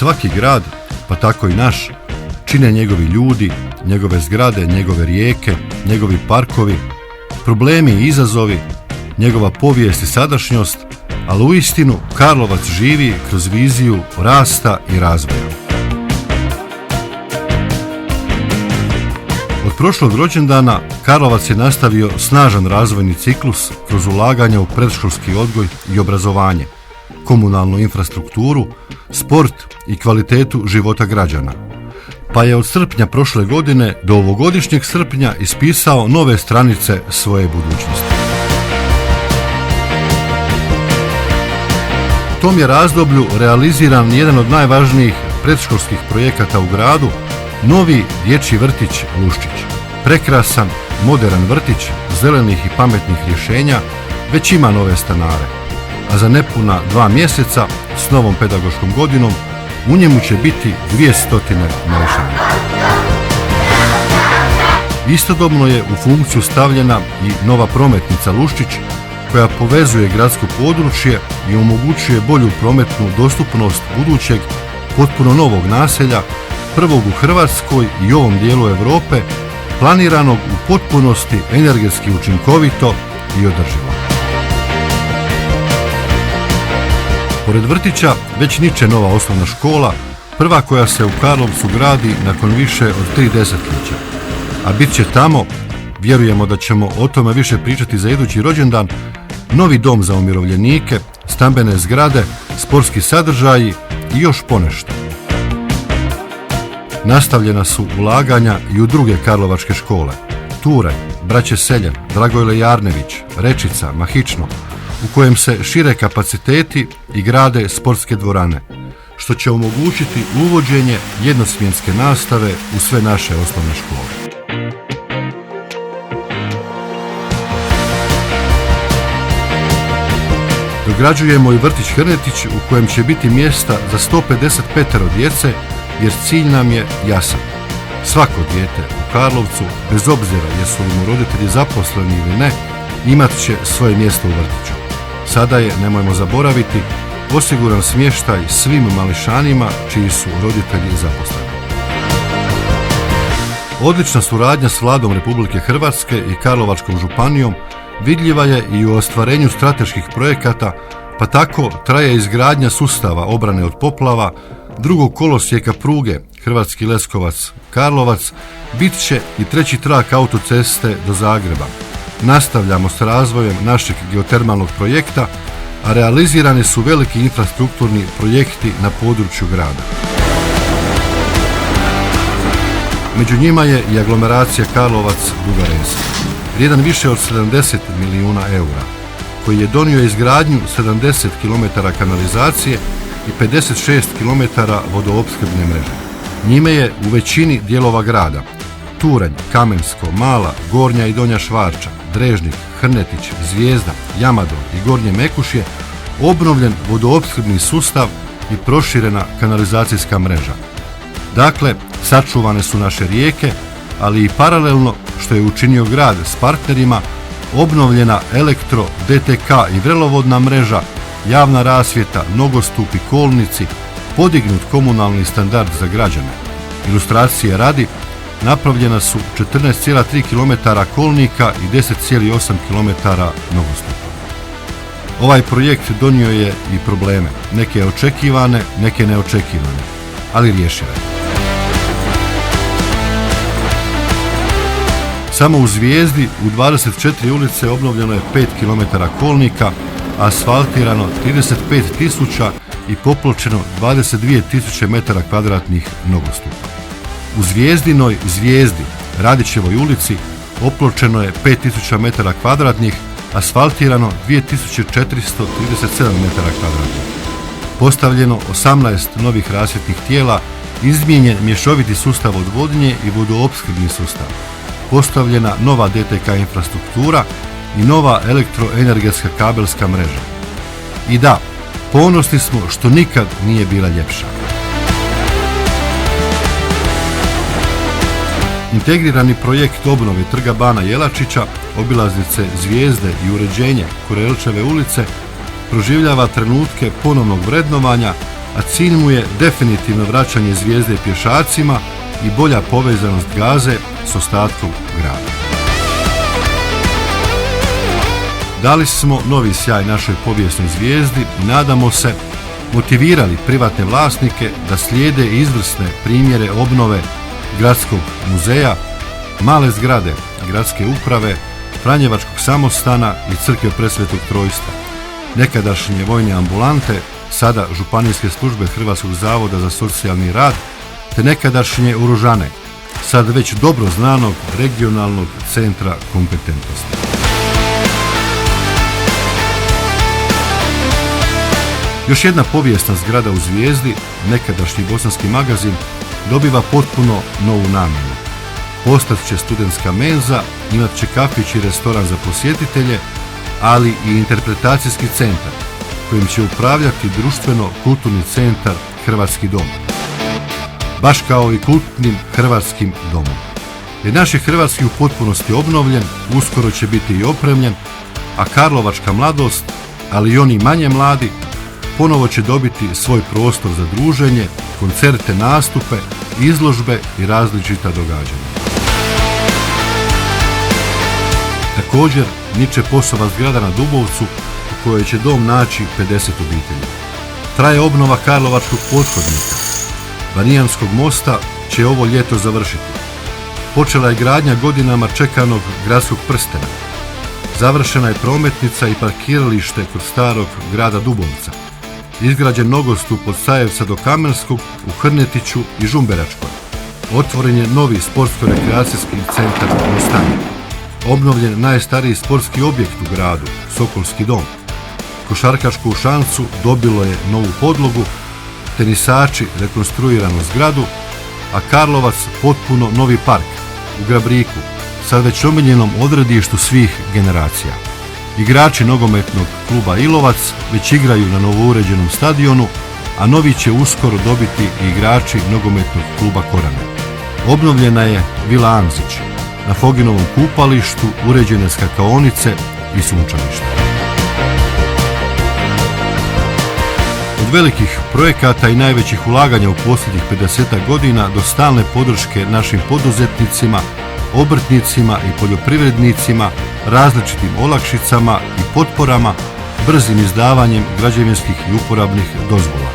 Svaki grad, pa tako i naš, čine njegovi ljudi, njegove zgrade, njegove rijeke, njegovi parkovi, problemi i izazovi, njegova povijest i sadašnjost, ali uistinu Karlovac živi kroz viziju rasta i razvoja. Od prošlog rođendana Karlovac je nastavio snažan razvojni ciklus kroz ulaganja u predškolski odgoj i obrazovanje, komunalnu infrastrukturu, sport i kvalitetu života građana. Pa je od srpnja prošle godine do ovogodišnjeg srpnja ispisao nove stranice svoje budućnosti. U tom je razdoblju realiziran jedan od najvažnijih predškolskih projekata u gradu, novi dječji vrtić Luščić. Prekrasan, moderan vrtić, zelenih i pametnih rješenja, već ima nove stanare. A za nepuna 2 mjeseca s novom pedagoškom godinom u njemu će biti 200 mališana. Istodobno je u funkciju stavljena i nova prometnica Luščić koja povezuje gradsko područje i omogućuje bolju prometnu dostupnost budućeg potpuno novog naselja, prvog u Hrvatskoj i ovom dijelu Europe, planiranog u potpunosti energetski učinkovito i održivo. Pored vrtića već niče nova osnovna škola, prva koja se u Karlovcu gradi nakon više od 3 desetljeća. A bit će tamo, vjerujemo da ćemo o tome više pričati za idući rođendan, novi dom za umirovljenike, stambene zgrade, sportski sadržaji i još ponešto. Nastavljena su ulaganja i u druge karlovačke škole. Turanj, Braće Seljan, Dragojle Jarnević, Rečica, Mahično, u kojem se šire kapaciteti i grade sportske dvorane, što će omogućiti uvođenje jednosmjenske nastave u sve naše osnovne škole. Dograđujemo i vrtić Hrnetić u kojem će biti mjesta za 155 djece, jer cilj nam je jasan. Svako dijete u Karlovcu, bez obzira jesu li mu roditelji zaposleni ili ne, imat će svoje mjesto u vrtiću. Sada je, nemojmo zaboraviti, osiguran smještaj svim mališanima čiji su roditelji zaposleni. Odlična suradnja s Vladom Republike Hrvatske i Karlovačkom županijom vidljiva je i u ostvarenju strateških projekata, pa tako traje izgradnja sustava obrane od poplava, drugog kolosijeka pruge Hrvatski Leskovac-Karlovac, bit će i treći trak autoceste do Zagreba. Nastavljamo s razvojem našeg geotermalnog projekta, a realizirani su veliki infrastrukturni projekti na području grada. Među njima je i aglomeracija Karlovac-Duga Resa, vrijedan više od 70 milijuna eura, koji je donio izgradnju 70 km kanalizacije i 56 km vodoopskrbne mreže. Njime je u većini dijelova grada Turanj, Kamensko, Mala, Gornja i Donja Švarča, Drežnik, Hrnetić, Zvijezda, Jamadol i Gornje Mekušje obnovljen vodoopskrbni sustav i proširena kanalizacijska mreža. Dakle, sačuvane su naše rijeke, ali i paralelno, što je učinio grad s partnerima, obnovljena elektro, DTK i vrelovodna mreža, javna rasvjeta, nogostupi, kolnici, podignut komunalni standard za građane. Ilustracije radi, napravljena su 14,3 km kolnika i 10,8 km nogostupa. Ovaj projekt donio je i probleme, neke očekivane, neke neočekivane, ali rješive. Samo u Zvijezdi u 24 ulice obnovljeno je 5 km kolnika, asfaltirano 35.000 i popločeno 22.000 m2 nogostupa. U Zvijezdinoj Zvijezdi, Radićevoj ulici, opločeno je 5.000 m2, asfaltirano 2.437 m2. Postavljeno 18 novih rasvjetnih tijela, izmijenjen mješoviti sustav odvodnje i vodoopskrbni sustav. Postavljena nova DTK infrastruktura i nova elektroenergetska kabelska mreža. I da, ponosni smo što nikad nije bila ljepša. Integrirani projekt obnove Trga Bana Jelačića, obilaznice Zvijezde i uređenje Kurelčeve ulice proživljava trenutke ponovnog vrednovanja, a cilj mu je definitivno vraćanje Zvijezde pješacima i bolja povezanost Gaze s ostatkom grada. Dali smo novi sjaj našoj povijesnoj Zvijezdi i nadamo se motivirali privatne vlasnike da slijede izvrsne primjere obnove Gradskog muzeja, male zgrade Gradske uprave, Franjevačkog samostana i Crkve Presvetog Trojstva, nekadašnje vojne ambulante, sada Županijske službe Hrvatskog zavoda za socijalni rad, te nekadašnje Oružane, sad već dobro znanog regionalnog centra kompetentnosti. Još jedna povijesna zgrada u Zvijezdi, nekadašnji bosanski magazin, dobiva potpuno novu namjenu. Postat će studentska menza, imat će kafić i restoran za posjetitelje, ali i interpretacijski centar, kojim će upravljati društveno-kulturni centar Hrvatski dom. Baš kao i kultnim Hrvatskim domom. Jer naš je Hrvatski u potpunosti obnovljen, uskoro će biti i opremljen, a karlovačka mladost, ali i oni manje mladi, ponovo će dobiti svoj prostor za druženje, koncerte, nastupe, izložbe i različita događanja. Također, niče POS-ova zgrada na Dubovcu, u kojoj će dom naći 50 obitelji. Traje obnova Karlovačkog pothodnika. Banijanskog mosta će ovo ljeto završiti. Počela je gradnja godinama čekanog gradskog prstena. Završena je prometnica i parkiralište kod starog grada Dubovca. Izgrađen nogostup od Sajevca do Kamenskog u Hrnetiću i Žumberačkoj. Otvoren je novi sportsko-rekreacijski centar u Mostanju. Obnovljen najstariji sportski objekt u gradu, Sokolski dom. Košarkašku šancu dobilo je novu podlogu, tenisači rekonstruiranu zgradu, a Karlovac potpuno novi park u Grabriku, sad već omiljenom odredištu svih generacija. Igrači nogometnog kluba Ilovac već igraju na novouređenom stadionu, a novi će uskoro dobiti i igrači nogometnog kluba Korane. Obnovljena je Vila Anzić, na Foginovom kupalištu uređene skakaonice i sunčaništa. Od velikih projekata i najvećih ulaganja u posljednjih 50 godina do stalne podrške našim poduzetnicima, obrtnicima i poljoprivrednicima, različitim olakšicama i potporama, brzim izdavanjem građevinskih i uporabnih dozvola.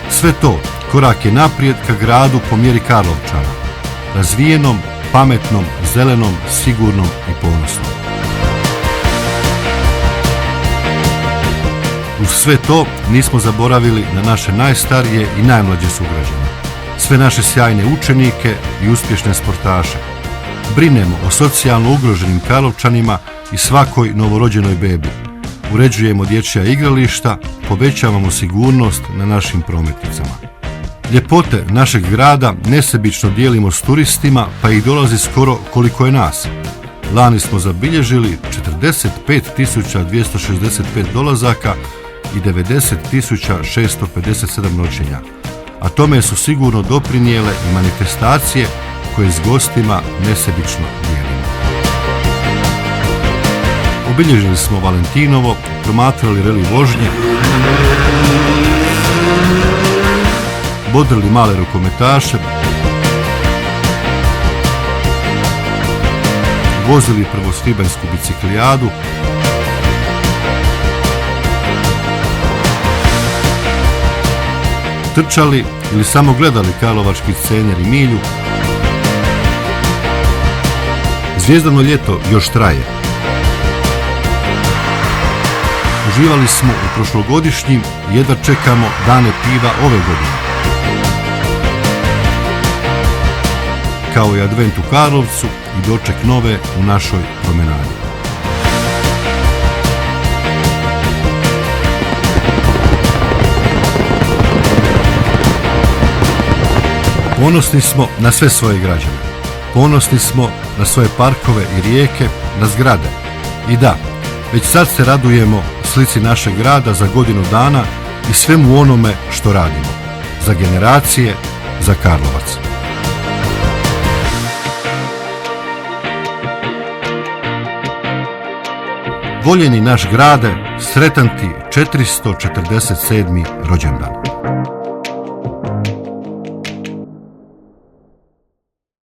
Sve to korak je naprijed ka gradu po mjeri Karlovčana, razvijenom, pametnom, zelenom, sigurnom i ponosnom. Uz sve to nismo zaboravili na naše najstarije i najmlađe sugrađane, sve naše sjajne učenike i uspješne sportaše. Brinemo o socijalno ugroženim Karlovčanima i svakoj novorođenoj bebi. Uređujemo dječja igrališta, povećavamo sigurnost na našim prometnicama. Ljepote našeg grada nesebično dijelimo s turistima, pa ih dolazi skoro koliko je nas. Lani smo zabilježili 45.265 dolazaka i 90.657 noćenja, a tome su sigurno doprinijele i manifestacije koje s gostima nesebično dijelimo. Obilježili smo Valentinovo, promatrali reli vožnje, bodrili male rukometaše, vozili prvosvibanjsku biciklijadu, trčali ili samo gledali karlovački scener i milju. Zvijezdano ljeto još traje. Uživali smo u prošlogodišnjim i jedva čekamo dane piva ove godine. Kao i advent u Karlovcu i doček nove u našoj promenadi. Ponosni smo na sve svoje građane. Ponosni smo na svoje parkove i rijeke, na zgrade. I da, već sad se radujemo slici našeg grada za godinu dana i svemu onome što radimo. Za generacije, za Karlovac. Voljeni naš grade, sretan ti 447. rođendan.